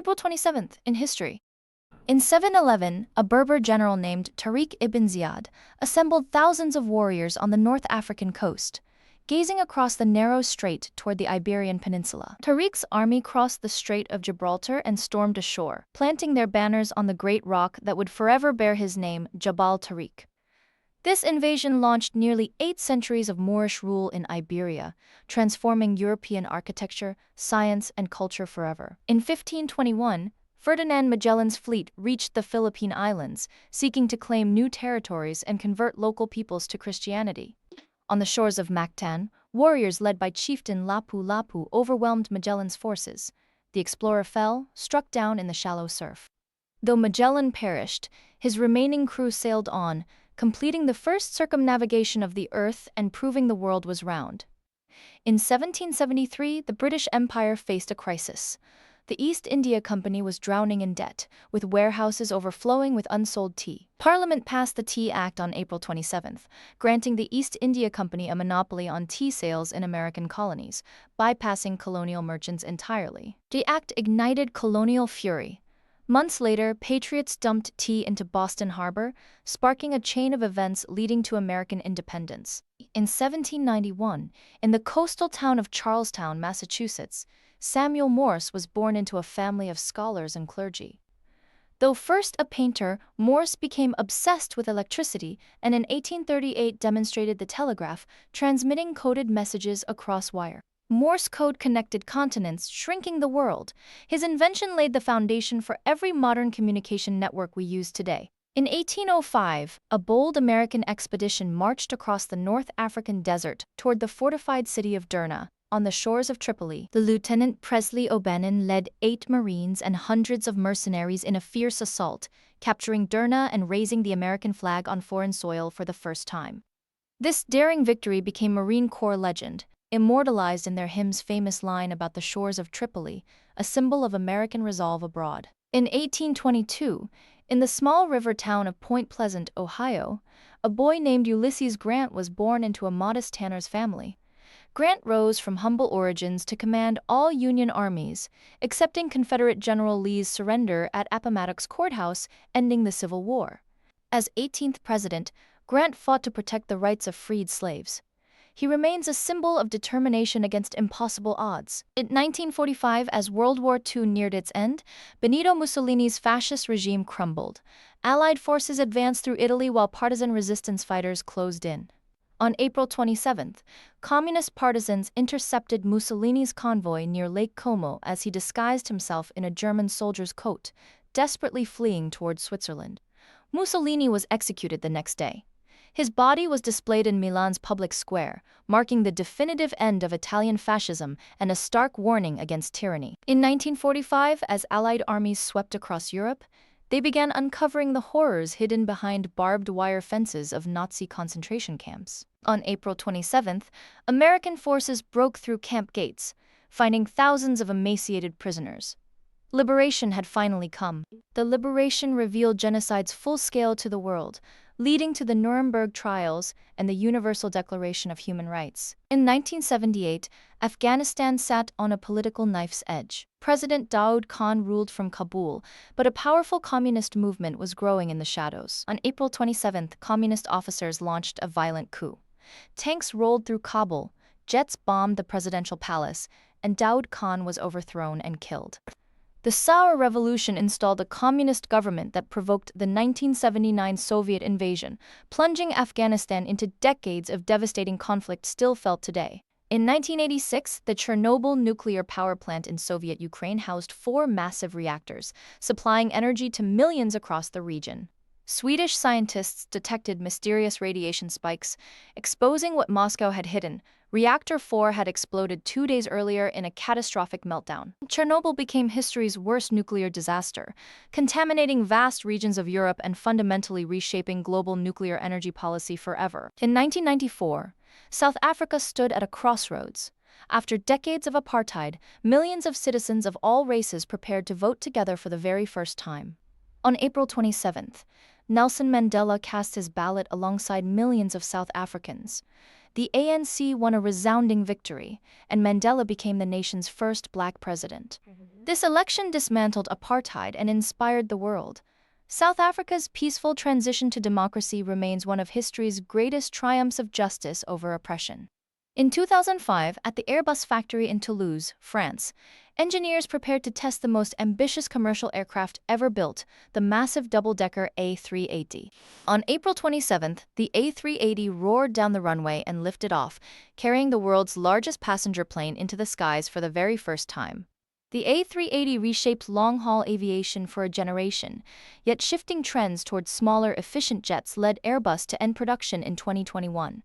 April 27th, in history. In 711, a Berber general named Tariq ibn Ziyad assembled thousands of warriors on the North African coast, gazing across the narrow strait toward the Iberian Peninsula. Tariq's army crossed the Strait of Gibraltar and stormed ashore, planting their banners on the great rock that would forever bear his name, Jabal Tariq. This invasion launched nearly 8 centuries of Moorish rule in Iberia, transforming European architecture, science, and culture forever. In 1521, Ferdinand Magellan's fleet reached the Philippine Islands, seeking to claim new territories and convert local peoples to Christianity. On the shores of Mactan, warriors led by chieftain Lapu-Lapu overwhelmed Magellan's forces. The explorer fell, struck down in the shallow surf. Though Magellan perished, his remaining crew sailed on, completing the first circumnavigation of the Earth and proving the world was round. In 1773, the British Empire faced a crisis. The East India Company was drowning in debt, with warehouses overflowing with unsold tea. Parliament passed the Tea Act on April 27th, granting the East India Company a monopoly on tea sales in American colonies, bypassing colonial merchants entirely. The act ignited colonial fury. Months later, patriots dumped tea into Boston Harbor, sparking a chain of events leading to American independence. In 1791, in the coastal town of Charlestown, Massachusetts, Samuel Morse was born into a family of scholars and clergy. Though first a painter, Morse became obsessed with electricity and in 1838 demonstrated the telegraph, transmitting coded messages across wire. Morse code connected continents, shrinking the world. His invention laid the foundation for every modern communication network we use today. In 1805, a bold American expedition marched across the North African desert toward the fortified city of Derna. On the shores of Tripoli, the Lieutenant Presley O'Bannon led 8 Marines and hundreds of mercenaries in a fierce assault, capturing Derna and raising the American flag on foreign soil for the first time. This daring victory became Marine Corps legend, immortalized in their hymn's famous line about the shores of Tripoli, a symbol of American resolve abroad. In 1822, in the small river town of Point Pleasant, Ohio, a boy named Ulysses Grant was born into a modest tanner's family. Grant rose from humble origins to command all Union armies, accepting Confederate General Lee's surrender at Appomattox Courthouse, ending the Civil War. As 18th president, Grant fought to protect the rights of freed slaves. He remains a symbol of determination against impossible odds. In 1945, as World War II neared its end, Benito Mussolini's fascist regime crumbled. Allied forces advanced through Italy while partisan resistance fighters closed in. On April 27th, communist partisans intercepted Mussolini's convoy near Lake Como as he disguised himself in a German soldier's coat, desperately fleeing toward Switzerland. Mussolini was executed the next day. His body was displayed in Milan's public square, marking the definitive end of Italian fascism and a stark warning against tyranny. In 1945, as Allied armies swept across Europe, they began uncovering the horrors hidden behind barbed wire fences of Nazi concentration camps. On April 27th, American forces broke through camp gates, finding thousands of emaciated prisoners. Liberation had finally come. The liberation revealed genocide's full scale to the world, leading to the Nuremberg trials and the Universal Declaration of Human Rights. In 1978, Afghanistan sat on a political knife's edge. President Daoud Khan ruled from Kabul, but a powerful communist movement was growing in the shadows. On April 27th, communist officers launched a violent coup. Tanks rolled through Kabul, jets bombed the presidential palace, and Daoud Khan was overthrown and killed. The Saur revolution installed a communist government that provoked the 1979 Soviet invasion, plunging Afghanistan into decades of devastating conflict still felt today. In 1986, the Chernobyl nuclear power plant in Soviet Ukraine housed 4 massive reactors, supplying energy to millions across the region. Swedish scientists detected mysterious radiation spikes, exposing what Moscow had hidden. Reactor 4 had exploded 2 days earlier in a catastrophic meltdown. Chernobyl became history's worst nuclear disaster, contaminating vast regions of Europe and fundamentally reshaping global nuclear energy policy forever. In 1994, South Africa stood at a crossroads. After decades of apartheid, millions of citizens of all races prepared to vote together for the very first time. On April 27th, Nelson Mandela cast his ballot alongside millions of South Africans. the ANC won a resounding victory, and Mandela became the nation's first black president. This election dismantled apartheid and inspired the world. South Africa's peaceful transition to democracy remains one of history's greatest triumphs of justice over oppression. In 2005, at the Airbus factory in Toulouse, France, engineers prepared to test the most ambitious commercial aircraft ever built, the massive double-decker A380. On April 27, the A380 roared down the runway and lifted off, carrying the world's largest passenger plane into the skies for the very first time. The A380 reshaped long-haul aviation for a generation, yet shifting trends towards smaller, efficient jets led Airbus to end production in 2021.